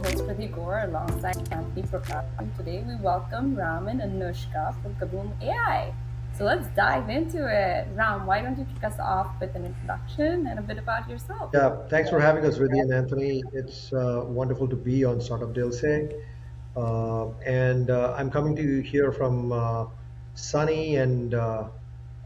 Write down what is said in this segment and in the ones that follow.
host Pradeep Gore alongside Anthony Prakash. Today we welcome Ram and Anoushka from Kaboom.ai. So let's dive into it. Ram, why don't you kick us off with an introduction and a bit about yourself? Yeah, thanks for having us, Riddhi and Anthony. It's wonderful to be on Startup Dilse. And I'm coming to you here from sunny and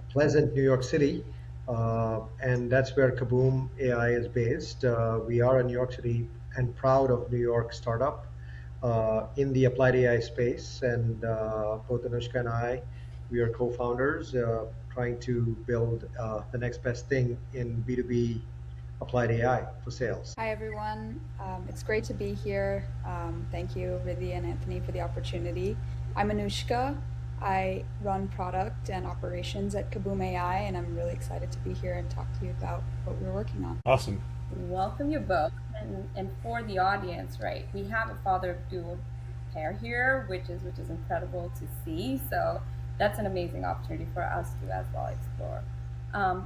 pleasant New York City. And that's where Kaboom AI is based. We are a New York City and proud of New York startup in the applied AI space. And both Anushka and I, we are co-founders trying to build the next best thing in B2B applied AI for sales. Hi, everyone. It's great to be here. Thank you, Riddhi and Anthony, for the opportunity. I'm Anoushka. I run product and operations at Kaboom AI, and I'm really excited to be here and talk to you about what we're working on. Awesome. Welcome you both. And for the audience, right, we have a father of dual pair here, which is incredible to see. So that's an amazing opportunity for us to as well explore.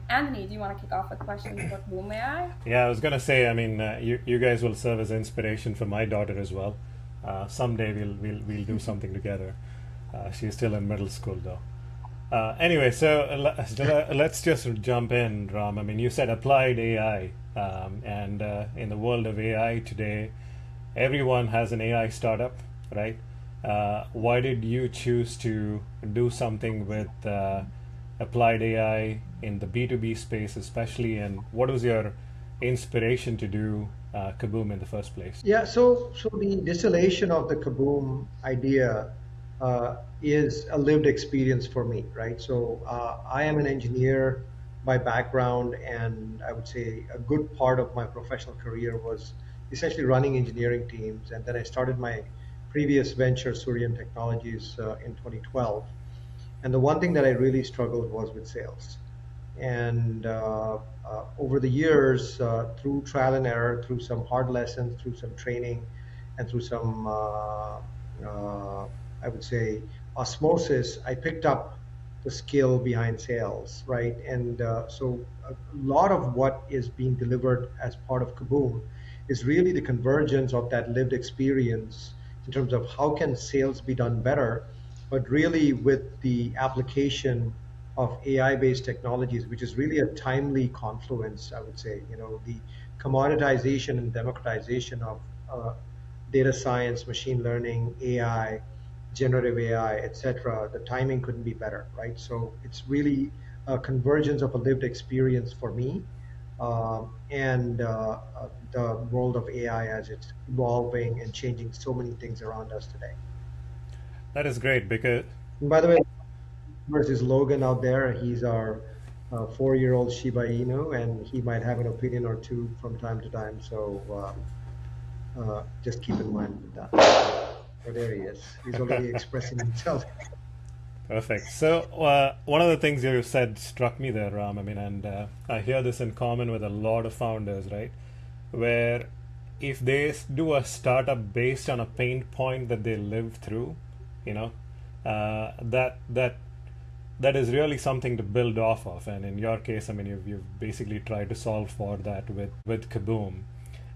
Anthony, do you want to kick off a question for Kaboom AI? Yeah, I was gonna say. I mean, you guys will serve as inspiration for my daughter as well. Someday we'll do something together. She's still in middle school though. Anyway, so let's just jump in, Ram. I mean, you said applied AI, and in the world of AI today, everyone has an AI startup, right? Why did you choose to do something with applied AI in the B2B space, especially, and what was your inspiration to do Kaboom in the first place? Yeah, so the distillation of the Kaboom idea is a lived experience for me, right? So I am an engineer by background, and I would say a good part of my professional career was essentially running engineering teams. And then I started my previous venture, Suryan Technologies, in 2012. And the one thing that I really struggled was with sales. And over the years, through trial and error, through some hard lessons, through some training, and through some, I would say, osmosis, I picked up the skill behind sales, right? And so a lot of what is being delivered as part of Kaboom is really the convergence of that lived experience in terms of how can sales be done better, but really with the application of AI-based technologies, which is really a timely confluence, I would say. The commoditization and democratization of data science, machine learning, AI, generative AI, etc. The timing couldn't be better, right? So it's really a convergence of a lived experience for me, and the world of AI as it's evolving and changing so many things around us today. That is great because And by the way, versus Logan out there. He's our 4-year-old Shiba Inu, and he might have an opinion or two from time to time. So just keep in mind with that. But there he is. He's already expressing himself. perfect. So one of the things you said struck me there, Ram. I mean, and I hear this in common with a lot of founders, right? Where if they do a startup based on a pain point that they live through, you know, that is really something to build off of. And in your case, I mean, you've basically tried to solve for that with Kaboom.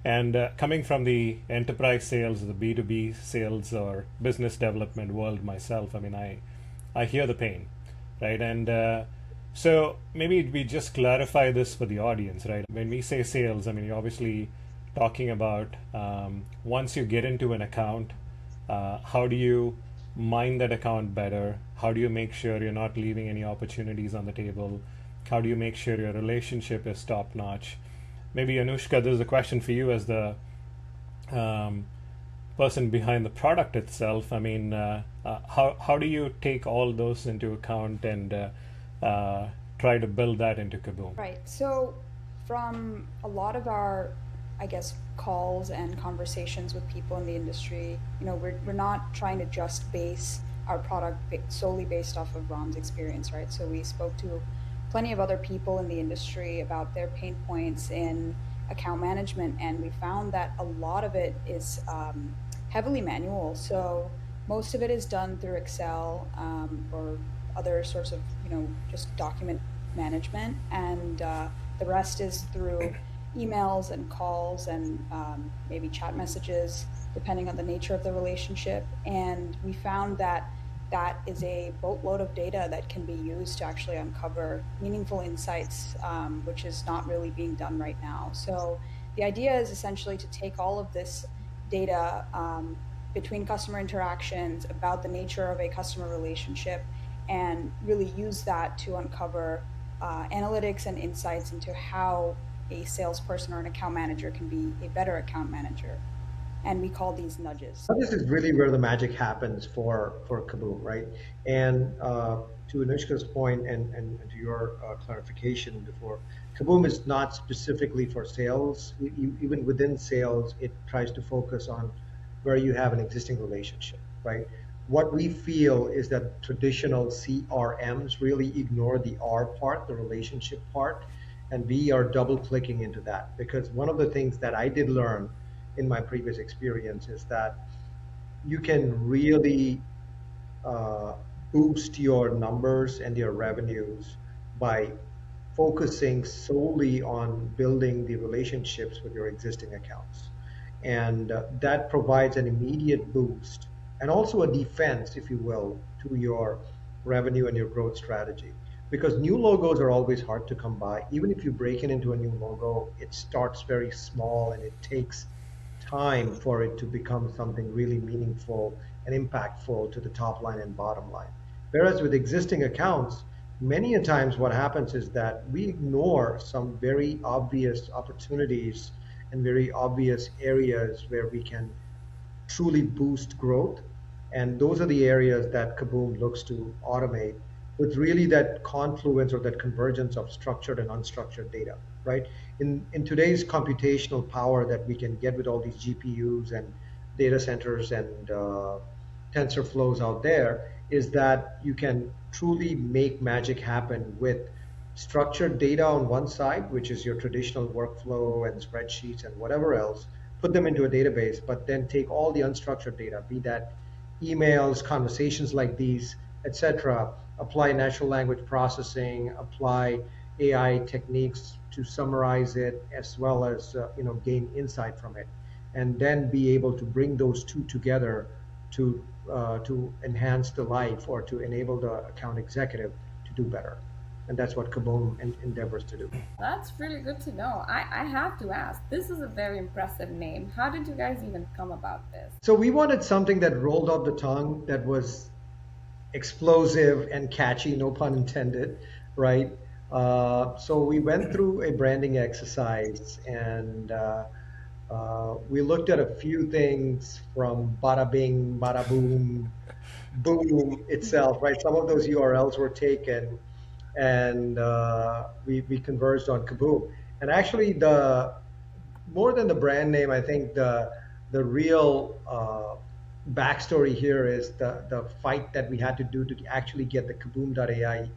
And coming from the enterprise sales, the B2B sales or business development world myself, I mean, I hear the pain, right? And so maybe we just clarify this for the audience, right? When we say sales, I mean, you're obviously talking about once you get into an account, how do you mine that account better? How do you make sure you're not leaving any opportunities on the table? How do you make sure your relationship is top notch? Maybe Anoushka, this is a question for you as the person behind the product itself. I mean, how do you take all those into account and try to build that into Kaboom? Right. So, from a lot of our, I guess, calls and conversations with people in the industry, we're not trying to just base our product solely based off of Ram's experience, right? So we spoke to plenty of other people in the industry about their pain points in account management, and we found that a lot of it is heavily manual. So most of it is done through Excel or other sorts of, just document management, and the rest is through emails and calls and maybe chat messages, depending on the nature of the relationship. And we found that that is a boatload of data that can be used to actually uncover meaningful insights, which is not really being done right now. So the idea is essentially to take all of this data between customer interactions about the nature of a customer relationship and really use that to uncover analytics and insights into how a salesperson or an account manager can be a better account manager. And we call these nudges. Now, this is really where the magic happens for Kaboom, right? And to Anushka's point and to your clarification before, Kaboom is not specifically for sales. Even within sales, it tries to focus on where you have an existing relationship, right? What we feel is that traditional CRMs really ignore the R part, the relationship part, and we are double clicking into that because one of the things that I did learn in my previous experience is that you can really uh, boost your numbers and your revenues by focusing solely on building the relationships with your existing accounts. And that provides an immediate boost and also a defense, if you will, to your revenue and your growth strategy. Because new logos are always hard to come by. Even if you break it into a new logo, it starts very small and it takes time for it to become something really meaningful and impactful to the top line and bottom line. Whereas with existing accounts, many a times what happens is that we ignore some very obvious opportunities and very obvious areas where we can truly boost growth. And those are the areas that Kaboom looks to automate with really that confluence or that convergence of structured and unstructured data, right? In today's computational power that we can get with all these GPUs and data centers and tensor flows out there, is that you can truly make magic happen with structured data on one side, which is your traditional workflow and spreadsheets and whatever else, put them into a database, but then take all the unstructured data, be that emails, conversations like these, etc., apply natural language processing, apply AI techniques to summarize it, as well as gain insight from it, and then be able to bring those two together to enhance the life or to enable the account executive to do better. And that's what Kaboom endeavors to do. That's really good to know. I have to ask, this is a very impressive name. How did you guys even come about this? So we wanted something that rolled off the tongue, that was explosive and catchy, no pun intended, right? So we went through a branding exercise and we looked at a few things from bada bing, bada boom, boom itself, right? Some of those URLs were taken and we converged on Kaboom. And actually, the more than the brand name, I think the real backstory here is the fight that we had to do to actually get the Kaboom.ai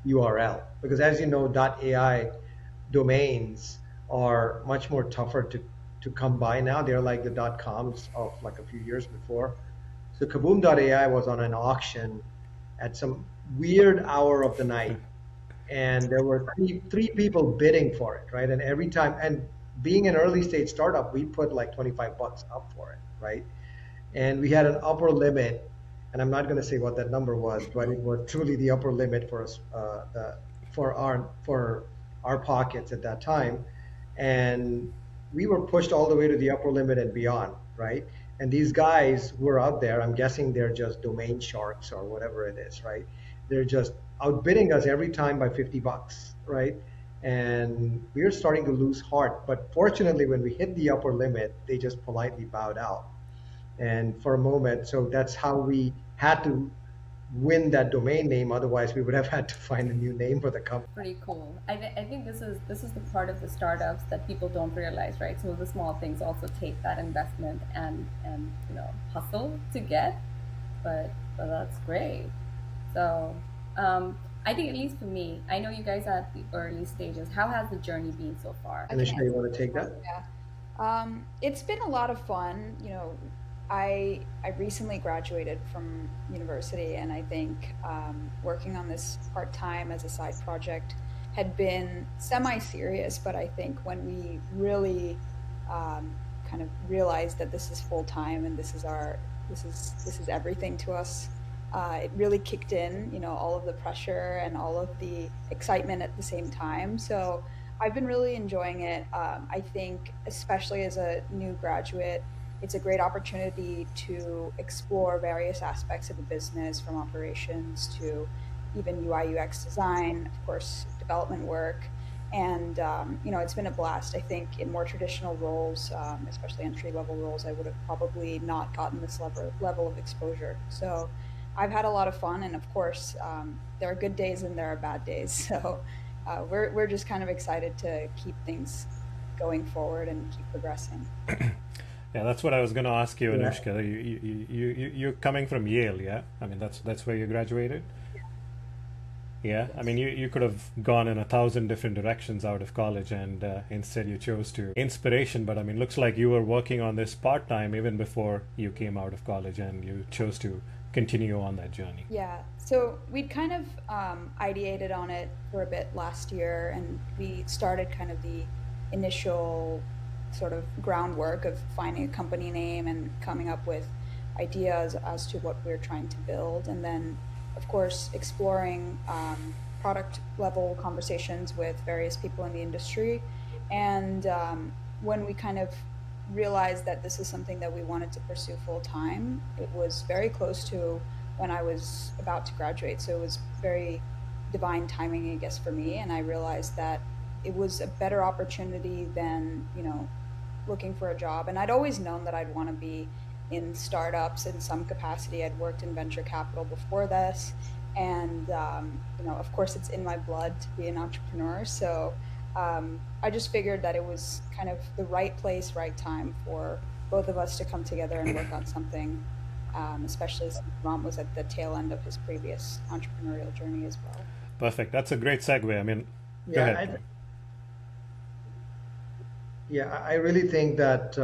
URL. Because as you know, .ai domains are much more tougher to come by now. They're like the .coms of like a few years before. So Kaboom.ai was on an auction at some weird hour of the night, and there were three people bidding for it, right? And every time, and being an early stage startup, we put like 25 bucks up for it, right? And we had an upper limit, and I'm not going to say what that number was, but it was truly the upper limit for us, for our pockets at that time, and we were pushed all the way to the upper limit and beyond, right? And these guys who are out there, I'm guessing they're just domain sharks or whatever it is, right? They're just outbidding us every time by 50 bucks, right? And we are starting to lose heart. But fortunately, when we hit the upper limit, they just politely bowed out. And for a moment, so that's how we had to win that domain name. Otherwise, we would have had to find a new name for the company. Pretty cool. I think this is the part of the startups that people don't realize, right? Some of the small things also take that investment and hustle to get, but that's great. So I think at least for me, I know you guys are at the early stages. How has the journey been so far? I can Anishka, you answer want to this take one. that? Yeah. It's been a lot of fun. I recently graduated from university, and I think working on this part time as a side project had been semi-serious, but I think when we really kind of realized that this is full time and this is everything to us, it really kicked in, all of the pressure and all of the excitement at the same time. So I've been really enjoying it. I think, especially as a new graduate, it's a great opportunity to explore various aspects of the business, from operations to even UI UX design, of course, development work. And, it's been a blast. I think in more traditional roles, especially entry level roles, I would have probably not gotten this level of exposure. So I've had a lot of fun. And of course, there are good days and there are bad days. So we're just kind of excited to keep things going forward and keep progressing. Yeah, that's what I was going to ask you, Yeah. Anushka. You're coming from Yale, yeah? I mean, that's where you graduated? Yeah, I mean, Yes. you could have gone in a thousand different directions out of college, and instead you chose to inspiration. But I mean, looks like you were working on this part time even before you came out of college, and you chose to continue on that journey. Yeah. So we'd kind of ideated on it for a bit last year, and we started kind of the initial sort of groundwork of finding a company name and coming up with ideas as to what we're trying to build. And then, of course, exploring product level conversations with various people in the industry. And when we kind of realized that this is something that we wanted to pursue full time, it was very close to when I was about to graduate. So it was very divine timing, I guess, for me. And I realized that it was a better opportunity than, looking for a job. And I'd always known that I'd want to be in startups in some capacity. I'd worked in venture capital before this. And, of course, it's in my blood to be an entrepreneur. So I just figured that it was kind of the right place, right time for both of us to come together and work on something, especially since Ram was at the tail end of his previous entrepreneurial journey as well. Perfect. That's a great segue. I mean, go Yeah, ahead. I really think that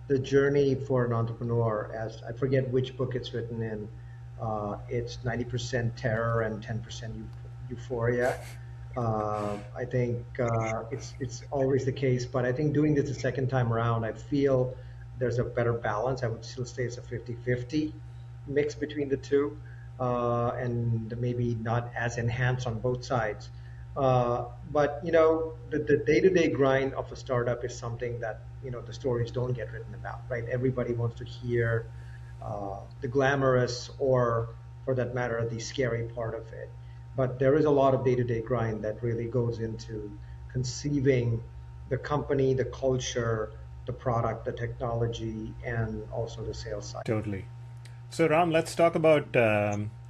the journey for an entrepreneur, as I forget which book it's written in, it's 90% terror and 10% euphoria. I think it's always the case, but I think doing this the second time around, I feel there's a better balance. I would still say it's a 50-50 mix between the two, and maybe not as enhanced on both sides. But the day-to-day grind of a startup is something that the stories don't get written about, right? Everybody wants to hear the glamorous, or for that matter, the scary part of it. But there is a lot of day-to-day grind that really goes into conceiving the company, the culture, the product, the technology, and also the sales side. Totally. So, Ram, let's talk about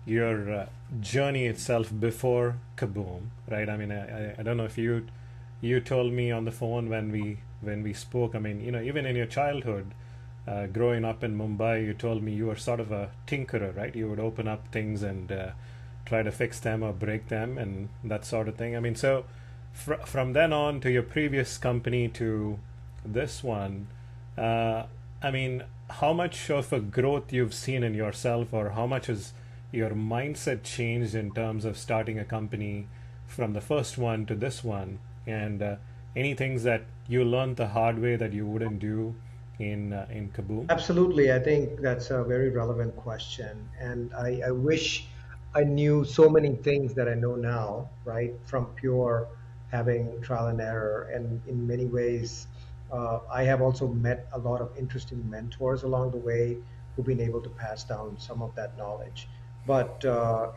your journey itself before Kaboom, right? I mean, I don't know if you told me on the phone when we spoke. I mean, even in your childhood, growing up in Mumbai, you told me you were sort of a tinkerer, right? You would open up things and try to fix them or break them and that sort of thing. I mean, so from then on to your previous company to this one, I mean, how much of a growth you've seen in yourself, or how much has your mindset changed in terms of starting a company from the first one to this one, and any things that you learned the hard way that you wouldn't do in Kaboom? Absolutely. I think that's a very relevant question. And I wish I knew so many things that I know now, right? From pure having trial and error. And in many ways, I have also met a lot of interesting mentors along the way who've been able to pass down some of that knowledge. But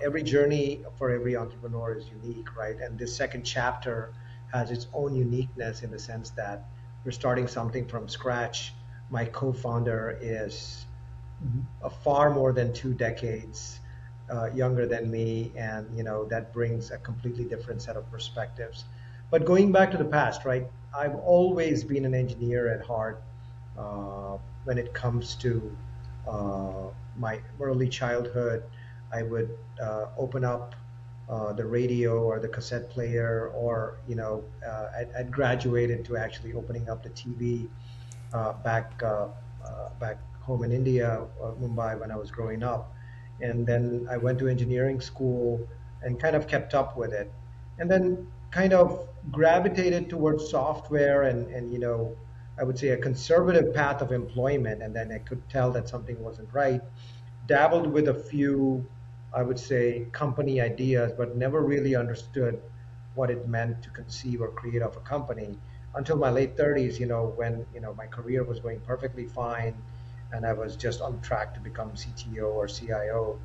every journey for every entrepreneur is unique, right? And this second chapter has its own uniqueness in the sense that we're starting something from scratch. My co-founder is a far more than 2 decades younger than me, and that brings a completely different set of perspectives. But going back to the past, right? I've always been an engineer at heart. When it comes to my early childhood, I would open up the radio or the cassette player, or I'd graduated to actually opening up the TV back home in India, Mumbai, when I was growing up. And then I went to engineering school and kind of kept up with it. And then kind of gravitated towards software and I would say a conservative path of employment, and then I could tell that something wasn't right. Dabbled with a few, I would say, company ideas, but never really understood what it meant to conceive or create of a company until my late 30s, when my career was going perfectly fine and I was just on track to become CTO or CIO.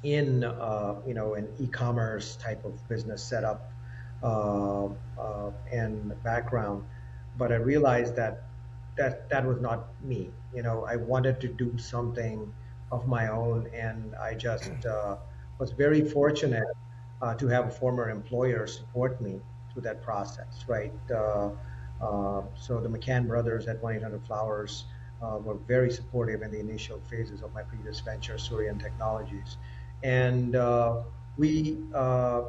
In an e-commerce type of business setup and background, but I realized that was not me. I wanted to do something of my own, and I just was very fortunate to have a former employer support me through that process, right? So the McCann brothers at 1-800-Flowers were very supportive in the initial phases of my previous venture, Surian Technologies. And we uh,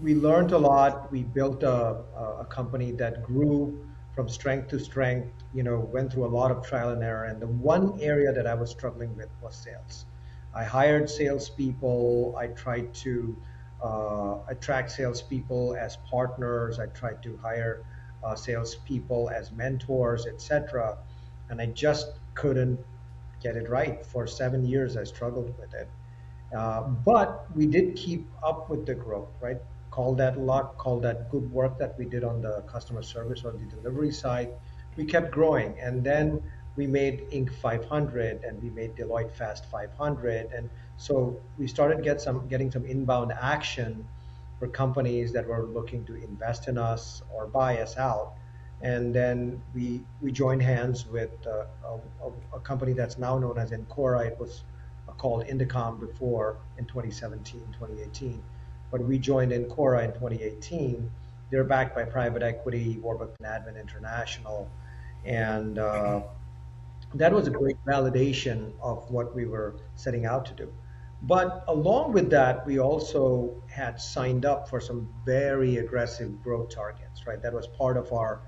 we learned a lot. We built a company that grew from strength to strength, went through a lot of trial and error. And the one area that I was struggling with was sales. I hired salespeople. I tried to attract salespeople as partners. I tried to hire salespeople as mentors, etc. And I just couldn't get it right. For 7 years, I struggled with it. But we did keep up with the growth, right? Call that luck, call that good work that we did on the customer service or the delivery side. We kept growing. And then we made Inc. 500 and we made Deloitte Fast 500. And so we started getting some inbound action for companies that were looking to invest in us or buy us out. And then we joined hands with a company that's now known as Encora. It was called Indicom before in 2017, 2018. But we joined Encora in 2018. They're backed by private equity, Warburg and Admin International. And that was a great validation of what we were setting out to do. But along with that, we also had signed up for some very aggressive growth targets, right? That was part of our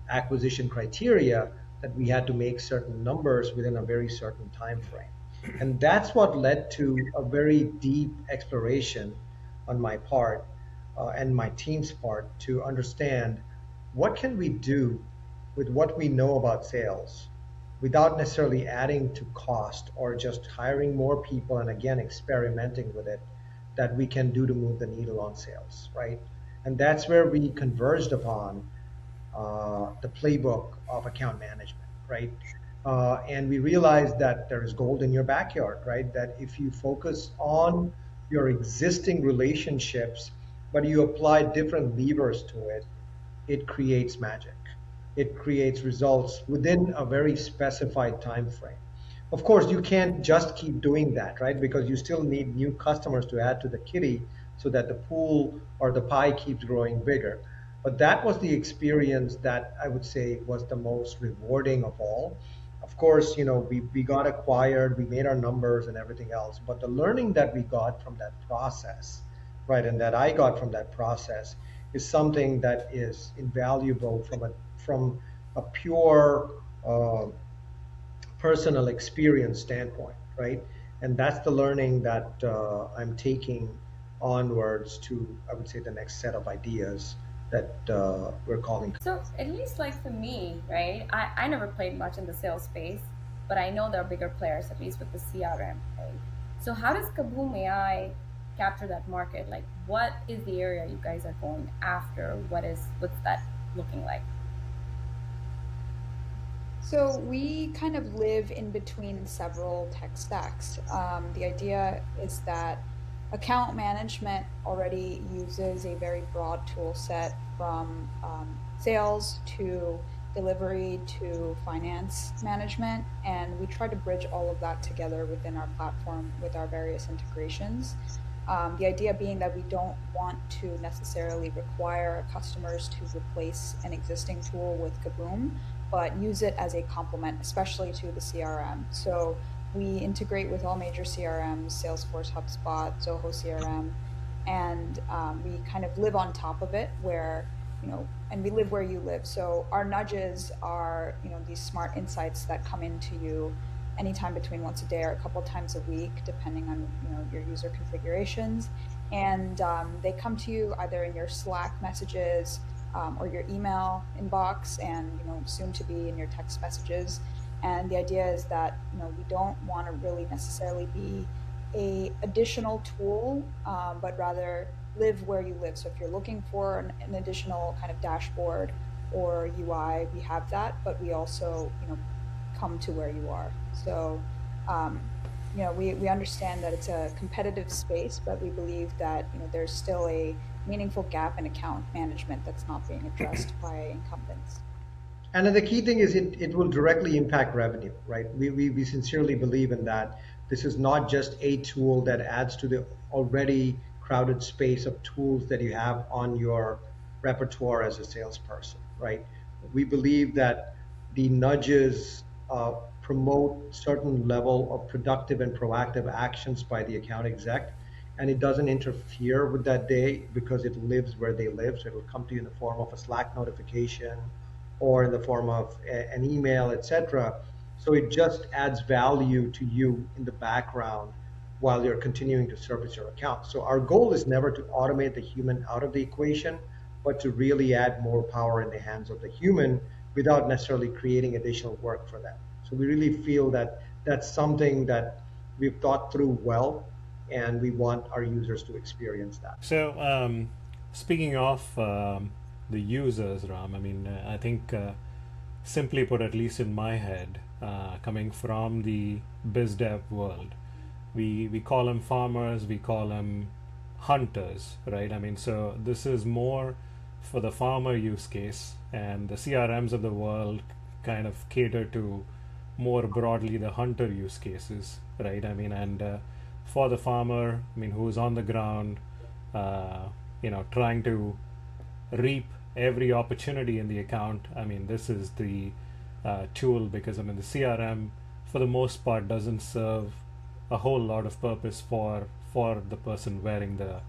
acquisition criteria, that we had to make certain numbers within a very certain time frame. And that's what led to a very deep exploration on my part and my team's part to understand what can we do with what we know about sales without necessarily adding to cost or just hiring more people and again experimenting with it, that we can do to move the needle on sales, right? And that's where we converged upon the playbook of account management, right? And we realized that there is gold in your backyard, right? That if you focus on your existing relationships, but you apply different levers to it, it creates magic. It creates results within a very specified time frame. Of course, you can't just keep doing that, right? Because you still need new customers to add to the kitty so that the pool or the pie keeps growing bigger. But that was the experience that I would say was the most rewarding of all. Of course, we got acquired, we made our numbers and everything else, but the learning that we got from that process, right, and that I got from that process is something that is invaluable from a pure personal experience standpoint, right? And that's the learning that I'm taking onwards to, I would say, the next set of ideas that we're calling. So at least like for me, right? I never played much in the sales space, but I know there are bigger players, at least with the CRM, right? So how does Kaboom AI capture that market? Like what is the area you guys are going after? What's that looking like? So we kind of live in between several tech stacks. The idea is that account management already uses a very broad tool set from sales to delivery to finance management. And we try to bridge all of that together within our platform with our various integrations. The idea being that we don't want to necessarily require customers to replace an existing tool with Kaboom, but use it as a complement, especially to the CRM. So we integrate with all major CRMs, Salesforce, HubSpot, Zoho CRM, and we kind of live on top of it where, and we live where you live. So our nudges are, these smart insights that come into you anytime between once a day or a couple times a week, depending on your user configurations. And they come to you either in your Slack messages or your email inbox, and soon to be in your text messages. And the idea is that we don't want to really necessarily be a additional tool, but rather live where you live. So if you're looking for an additional kind of dashboard or UI, we have that, but we also come to where you are. So we understand that it's a competitive space, but we believe that there's still a meaningful gap in account management that's not being addressed by incumbents. And then the key thing is it will directly impact revenue, right? We sincerely believe in that. This is not just a tool that adds to the already crowded space of tools that you have on your repertoire as a salesperson, right? We believe that the nudges promote certain level of productive and proactive actions by the account exec, and it doesn't interfere with that day because it lives where they live. So it'll come to you in the form of a Slack notification or in the form of an email, etc. So it just adds value to you in the background while you're continuing to service your account. So our goal is never to automate the human out of the equation, but to really add more power in the hands of the human without necessarily creating additional work for them. So we really feel that that's something that we've thought through well, and we want our users to experience that. So, speaking of the users, Ram, I mean, I think simply put, at least in my head, coming from the biz dev world, we call them farmers, we call them hunters, right? I mean, so this is more for the farmer use case, and the CRMs of the world kind of cater to more broadly the hunter use cases, right? I mean, and for the farmer, I mean, who's on the ground, uh, trying to reap every opportunity in the account. I mean, this is the tool, because I mean the CRM for the most part doesn't serve a whole lot of purpose for the person wearing the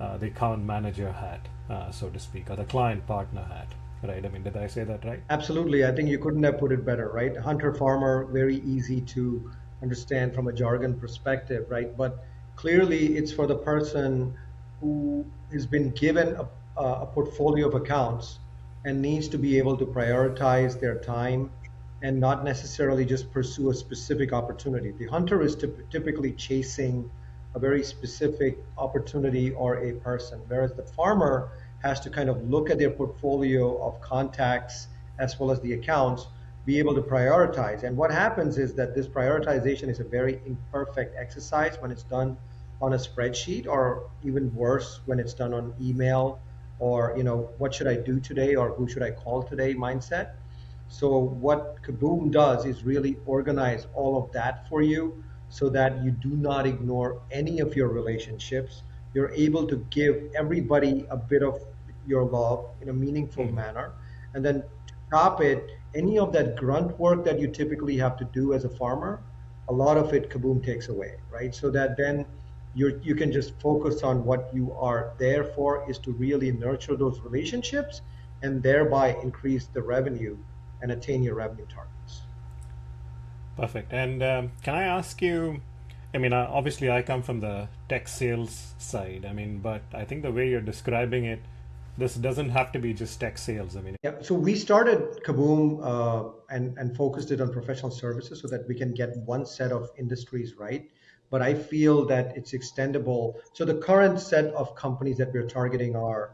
account manager hat, so to speak, or the client partner hat, right? I mean, did I say that right? Absolutely. I think you couldn't have put it better, right? Hunter farmer, very easy to understand from a jargon perspective, right? But clearly, it's for the person who has been given a portfolio of accounts and needs to be able to prioritize their time and not necessarily just pursue a specific opportunity. The hunter is typically chasing a very specific opportunity or a person, whereas the farmer has to kind of look at their portfolio of contacts as well as the accounts, be able to prioritize. And what happens is that this prioritization is a very imperfect exercise when it's done on a spreadsheet, or even worse, when it's done on email, or what should I do today, or who should I call today mindset. So what Kaboom does is really organize all of that for you so that you do not ignore any of your relationships. You're able to give everybody a bit of your love in a meaningful Hmm. manner. And then to top it, any of that grunt work that you typically have to do as a farmer, a lot of it Kaboom takes away, right? So that then you can just focus on what you are there for, is to really nurture those relationships and thereby increase the revenue and attain your revenue targets. Perfect. And can I ask you? I mean, obviously, I come from the tech sales side. I mean, but I think the way you're describing it, this doesn't have to be just tech sales. I mean, Yeah, so we started Kaboom and focused it on professional services so that we can get one set of industries right. But I feel that it's extendable. So the current set of companies that we're targeting are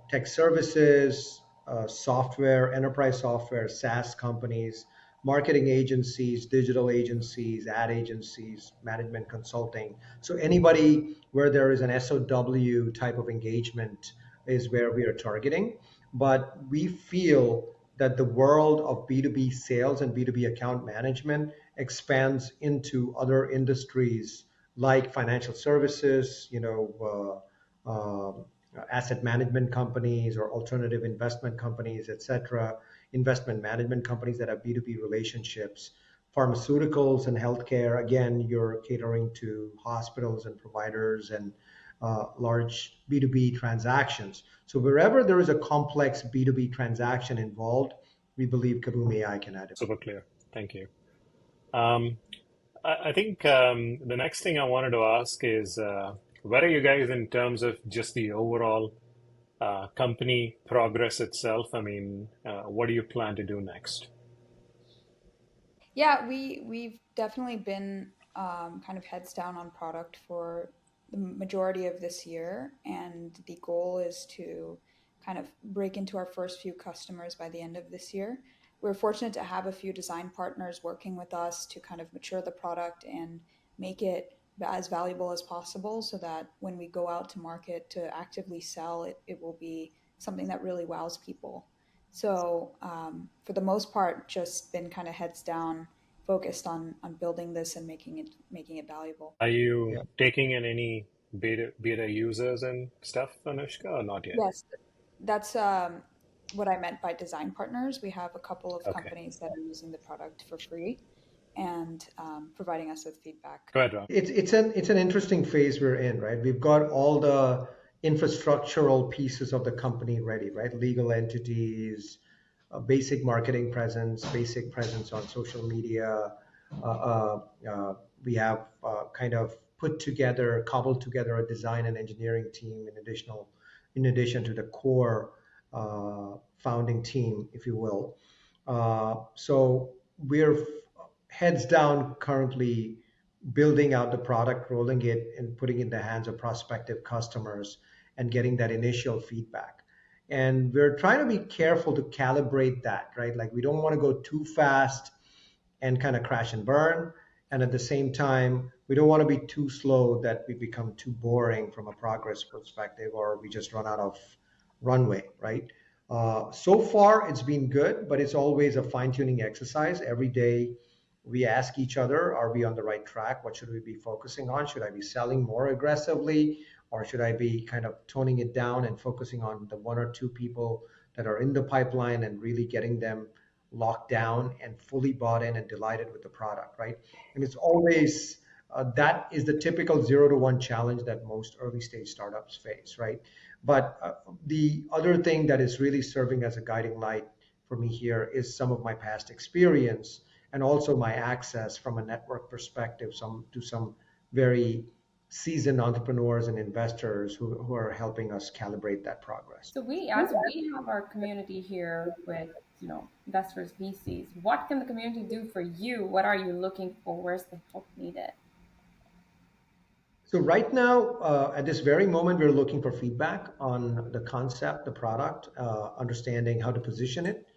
tech services, software, enterprise software, SaaS companies, marketing agencies, digital agencies, ad agencies, management consulting. So anybody where there is an SOW type of engagement is where we are targeting. But we feel that the world of B2B sales and B2B account management expands into other industries like financial services, asset management companies or alternative investment companies, etc., investment management companies that have B2B relationships, pharmaceuticals and healthcare. Again, you're catering to hospitals and providers and large B2B transactions. So wherever there is a complex B2B transaction involved, we believe Kaboom AI can add it. super clear. Thank you. Um, I think the next thing I wanted to ask is where are you guys in terms of just the overall company progress itself? I mean, what do you plan to do next? Yeah, we've definitely been kind of heads down on product for the majority of this year, and the goal is to kind of break into our first few customers by the end of this year. We're fortunate to have a few design partners working with us to kind of mature the product and make it as valuable as possible so that when we go out to market to actively sell it, it will be something that really wows people. So for the most part, just been kind of heads down, focused on building this and making it valuable. Are Yeah. you taking in any beta users and stuff, Anushka, or not yet? Yes, that's what I meant by design partners. We have a couple of Okay. companies that are using the product for free and providing us with feedback. Go ahead, Ron. It's an interesting phase we're in, right? We've got all the infrastructural pieces of the company ready, right? Legal entities, basic marketing presence, basic presence on social media. Uh, uh, uh, we have kind of put together, cobbled together a design and engineering team in addition to the core founding team, if you will. So we're heads down currently building out the product, rolling it, and putting it in the hands of prospective customers and getting that initial feedback. And we're trying to be careful to calibrate that, right? Like we don't want to go too fast and kind of crash and burn. And at the same time, we don't want to be too slow that we become too boring from a progress perspective or we just run out of runway, right? So far, it's been good, but it's always a fine tuning exercise. Every day, we ask each other, are we on the right track? What should we be focusing on? Should I be selling more aggressively, or should I be kind of toning it down and focusing on the one or two people that are in the pipeline and really getting them locked down and fully bought in and delighted with the product, right? And it's always that is the typical 0 to 1 challenge that most early stage startups face, right? But the other thing that is really serving as a guiding light for me here is some of my past experience and also my access from a network perspective to some very seasoned entrepreneurs and investors who are helping us calibrate that progress. So as we have our community here with, investors, VCs, what can the community do for you? What are you looking for? Where's the help needed? So right now, at this very moment, we're looking for feedback on the concept, the product, understanding how to position it.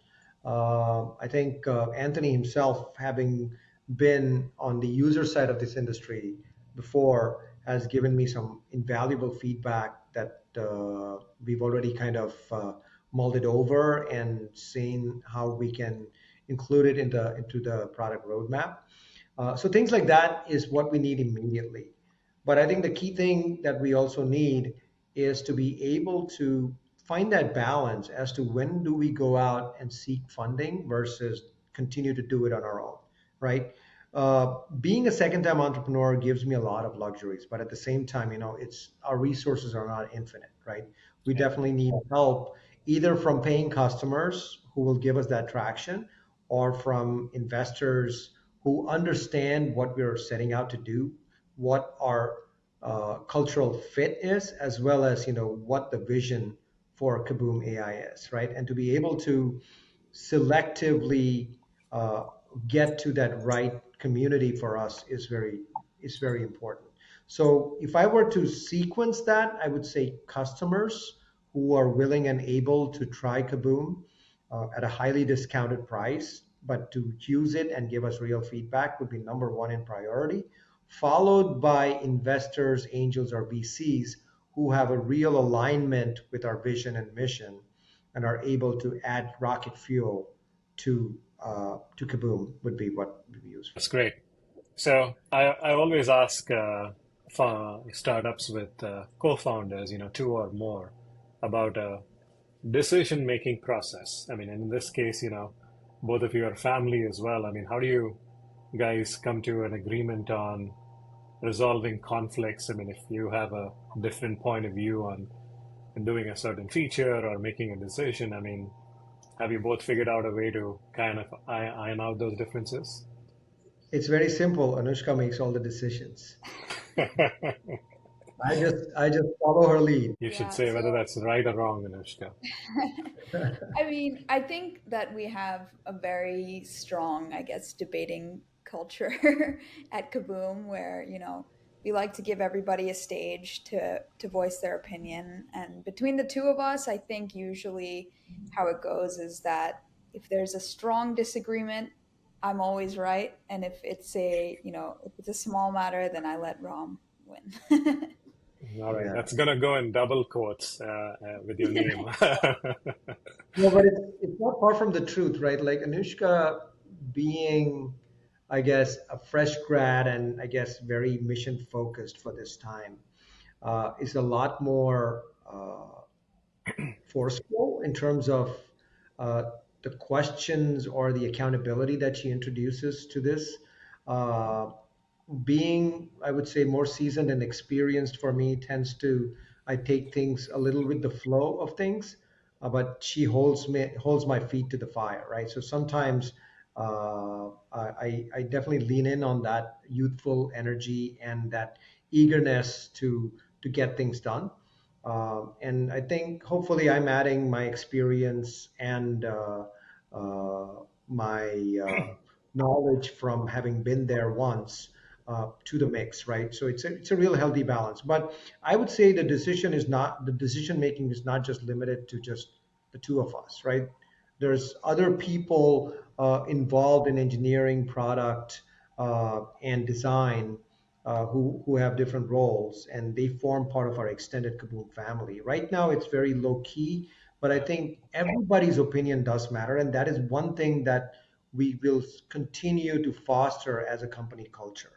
I think Anthony himself, having been on the user side of this industry before, has given me some invaluable feedback that we've already kind of molded over and seen how we can include it into the product roadmap. So things like that is what we need immediately. But I think the key thing that we also need is to be able to find that balance as to when do we go out and seek funding versus continue to do it on our own, right? Being a second-time entrepreneur gives me a lot of luxuries, but at the same time, it's our resources are not infinite, right? We Yeah. definitely need help either from paying customers who will give us that traction or from investors who understand what we're setting out to do, what our cultural fit is, as well as what the vision for Kaboom AI is, right? And to be able to selectively uh, get to that right community for us is very important. So if I were to sequence that, I would say customers who are willing and able to try Kaboom at a highly discounted price, but to use it and give us real feedback would be number one in priority, followed by investors, angels, or VCs who have a real alignment with our vision and mission and are able to add rocket fuel to Kaboom would be what we use. That's great. So I always ask for startups with co-founders, two or more, about a decision-making process. I mean, in this case, both of you are family as well. I mean, how do you guys come to an agreement on resolving conflicts? I mean, if you have a different point of view on doing a certain feature or making a decision, I mean, have you both figured out a way to kind of iron out those differences? It's very simple. Anushka makes all the decisions. I just follow her lead. You should Yeah. say whether So that's right or wrong, Anushka. I mean, I think that we have a very strong, I guess, debating culture at Kaboom where, we like to give everybody a stage to voice their opinion. And between the two of us, I think usually how it goes is that if there's a strong disagreement, I'm always right. And if it's a small matter, then I let Rom win. All right, Yeah. that's gonna go in double quotes with your name. No, but it's not far from the truth, right? Like Anushka being, I guess, a fresh grad and I guess very mission focused for this time, is a lot more forceful in terms of uh, the questions or the accountability that she introduces to this. Uh, Being, I would say, more seasoned and experienced for me tends to, I take things a little with the flow of things, but she holds my feet to the fire, right? So sometimes I definitely lean in on that youthful energy and that eagerness to get things done. And I think hopefully I'm adding my experience and my knowledge from having been there once to the mix, right? So it's a real healthy balance. But I would say the decision making is not just limited to just the two of us, right? There's other people involved in engineering, product, and design who have different roles, and they form part of our extended Kaboom family. Right now, it's very low key, but I think everybody's opinion does matter, and that is one thing that we will continue to foster as a company culture.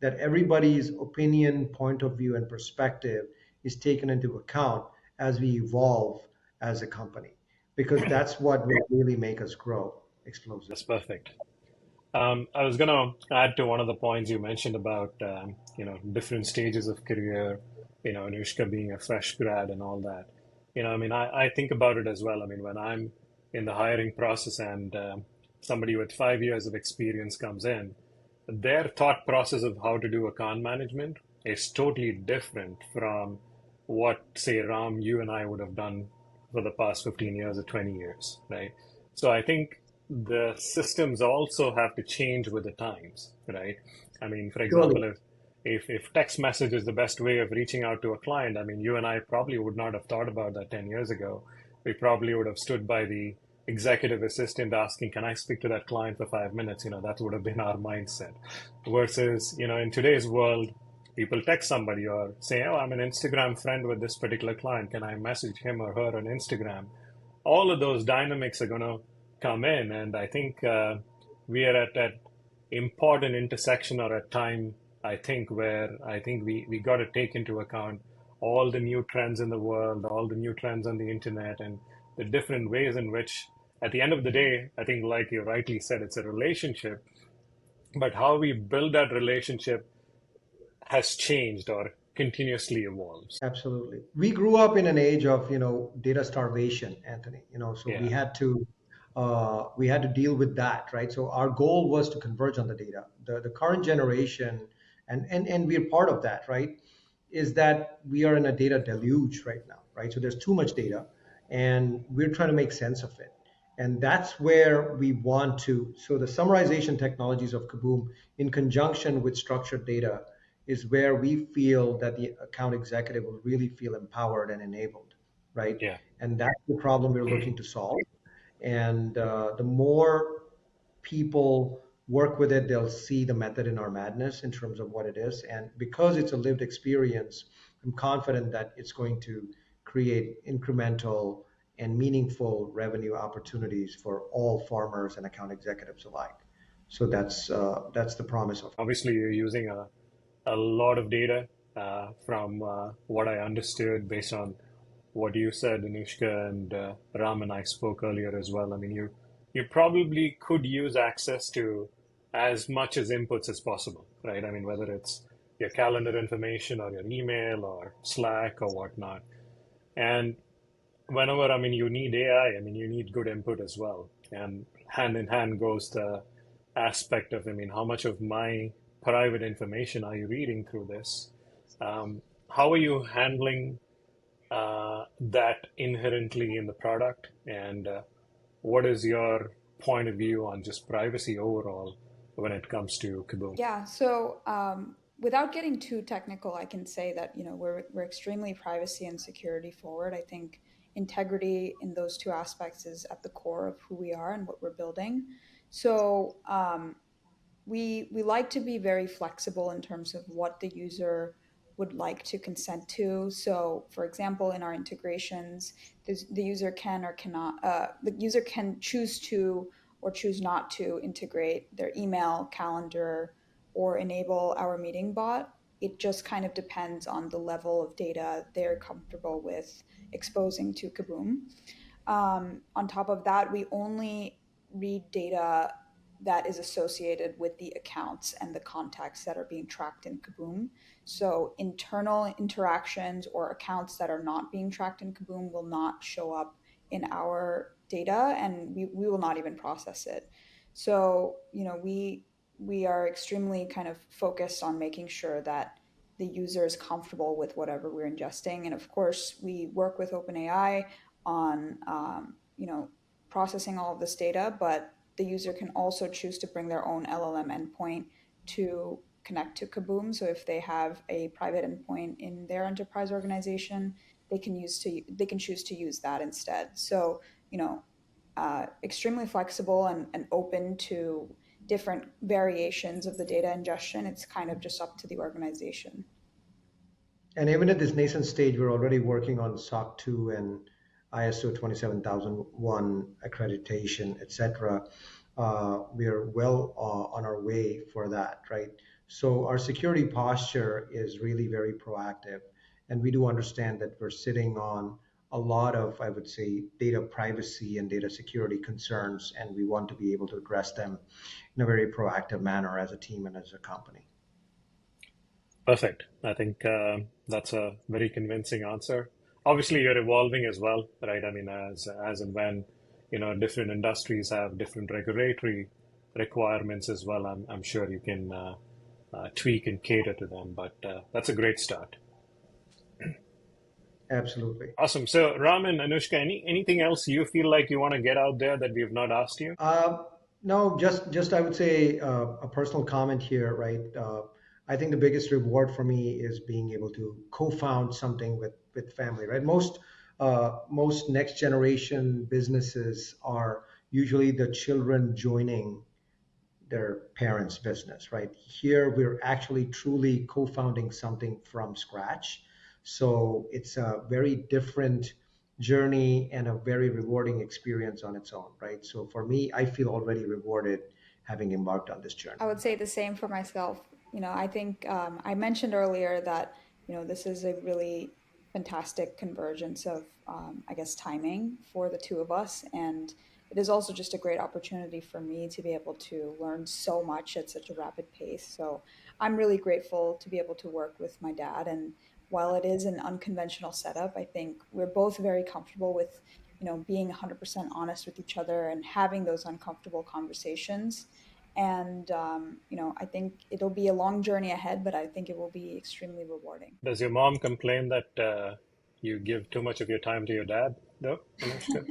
That everybody's opinion, point of view, and perspective is taken into account as we evolve as a company, because that's what will really make us grow That's explosively. perfect. I was going to add to one of the points you mentioned about, different stages of career, Anushka being a fresh grad and all that. I mean, I think about it as well. I mean, when I'm in the hiring process and somebody with 5 years of experience comes in, their thought process of how to do account management is totally different from what, say, Ram, you and I would have done for the past 15 years or 20 years, right? So I think the systems also have to change with the times, right? I mean, for Surely. example, if text message is the best way of reaching out to a client, I mean, you and I probably would not have thought about that 10 years ago. We probably would have stood by the executive assistant asking, can I speak to that client for 5 minutes? That would have been our mindset. Versus, in today's world, people text somebody or say, oh, I'm an Instagram friend with this particular client. Can I message him or her on Instagram? All of those dynamics are going to come in. And I think we are at that important intersection or a time, I think, where I think we got to take into account all the new trends in the world, all the new trends on the internet, and the different ways in which, at the end of the day, I think, like you rightly said, it's a relationship, but how we build that relationship has changed or continuously evolves. Absolutely. We grew up in an age of, data starvation, Anthony. So we Yeah, had to deal with that, right? So our goal was to converge on the data. The current generation, and we're part of that, right? Is that we are in a data deluge right now, right? So there's too much data, and we're trying to make sense of it. And that's where we want to. So the summarization technologies of Kaboom, in conjunction with structured data, is where we feel that the account executive will really feel empowered and enabled, right? yeah. And that's the problem we're looking to solve. And the more people work with it, they'll see the method in our madness in terms of what it is. And because it's a lived experience, I'm confident that it's going to create incremental and meaningful revenue opportunities for all farmers and account executives alike. So that's the promise of it. Obviously, you're using a lot of data from what I understood based on what you said, Anushka, and Ram and I spoke earlier as well. I mean, you probably could use access to as much as inputs as possible, right? I mean, whether it's your calendar information or your email or Slack or whatnot. And whenever, I mean, you need AI, I mean, you need good input as well. And hand in hand goes the aspect of, I mean, how much of my private information are you reading through this? How are you handling that inherently in the product? And what is your point of view on just privacy overall when it comes to Kaboom? Yeah, so without getting too technical, I can say that we're extremely privacy and security forward. I think integrity in those two aspects is at the core of who we are and what we're building. So we like to be very flexible in terms of what the user would like to consent to. So, for example, in our integrations, the user can or cannot, the user can choose to or choose not to integrate their email, calendar, or enable our meeting bot. It just kind of depends on the level of data they're comfortable with exposing to Kaboom. On top of that, we only read data that is associated with the accounts and the contacts that are being tracked in Kaboom. So internal interactions or accounts that are not being tracked in Kaboom will not show up in our data, and we will not even process it. So, we are extremely kind of focused on making sure that the user is comfortable with whatever we're ingesting. And of course, we work with OpenAI on processing all of this data, but the user can also choose to bring their own LLM endpoint to connect to Kaboom. So if they have a private endpoint in their enterprise organization, they can choose to use that instead. So extremely flexible and open to different variations of the data ingestion. It's kind of just up to the organization. And even at this nascent stage, we're already working on SOC 2 and ISO 27001 accreditation, et cetera. We are well on our way for that, right? So our security posture is really very proactive. And we do understand that we're sitting on a lot of, I would say, data privacy and data security concerns, and we want to be able to address them in a very proactive manner as a team and as a company. Perfect. I think that's a very convincing answer. Obviously, you're evolving as well, right? I mean, as and when different industries have different regulatory requirements as well. I'm sure you can tweak and cater to them. But that's a great start. Absolutely. Awesome. So, Ram and Anushka, anything else you feel like you want to get out there that we've not asked you? No, just I would say a personal comment here, right? I think the biggest reward for me is being able to co-found something with family, right? Most next generation businesses are usually the children joining their parents' business, right? Here, we're actually truly co-founding something from scratch. So it's a very different journey and a very rewarding experience on its own, right? So for me, I feel already rewarded having embarked on this I journey. would say the same for myself. I think I mentioned earlier that, this is a really fantastic convergence of, I guess, timing for the two of us. And it is also just a great opportunity for me to be able to learn so much at such a rapid pace. So I'm really grateful to be able to work with my dad. And while it is an unconventional setup, I think we're both very comfortable with, being 100% honest with each other and having those uncomfortable conversations. And I think it'll be a long journey ahead, but I think it will be extremely rewarding. Does your mom complain that you give too much of your time to your dad, though, Anushka?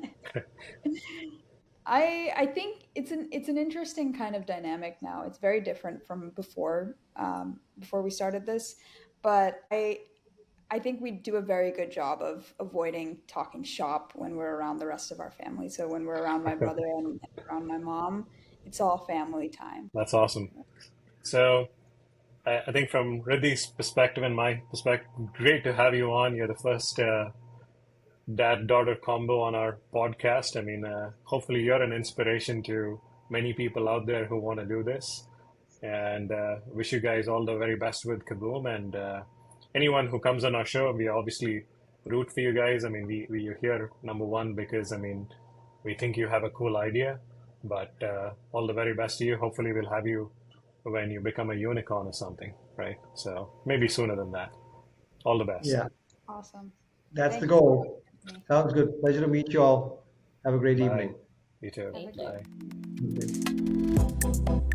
I think it's an interesting kind of dynamic now. It's very different from before we started this, but I think we do a very good job of avoiding talking shop when we're around the rest of our family. So when we're around my brother and around my mom, it's all family time. That's awesome. So I think from Riddhi's perspective and my perspective, great to have you on. You're the first dad-daughter combo on our podcast. I mean, hopefully you're an inspiration to many people out there who want to do this. And wish you guys all the very best with Kaboom. And anyone who comes on our show, we obviously root for you guys. I mean, you're here, number one, because, I mean, we think you have a cool idea. But all the very best to you. Hopefully we'll have you when you become a unicorn or something, right? So maybe sooner than that. All the best. Yeah, Awesome. that's the Thank you so much, goal. Anthony. Sounds good. Pleasure to meet you all. Have a great Bye. evening. You too. Thank Thank you. you. Bye. Thank you.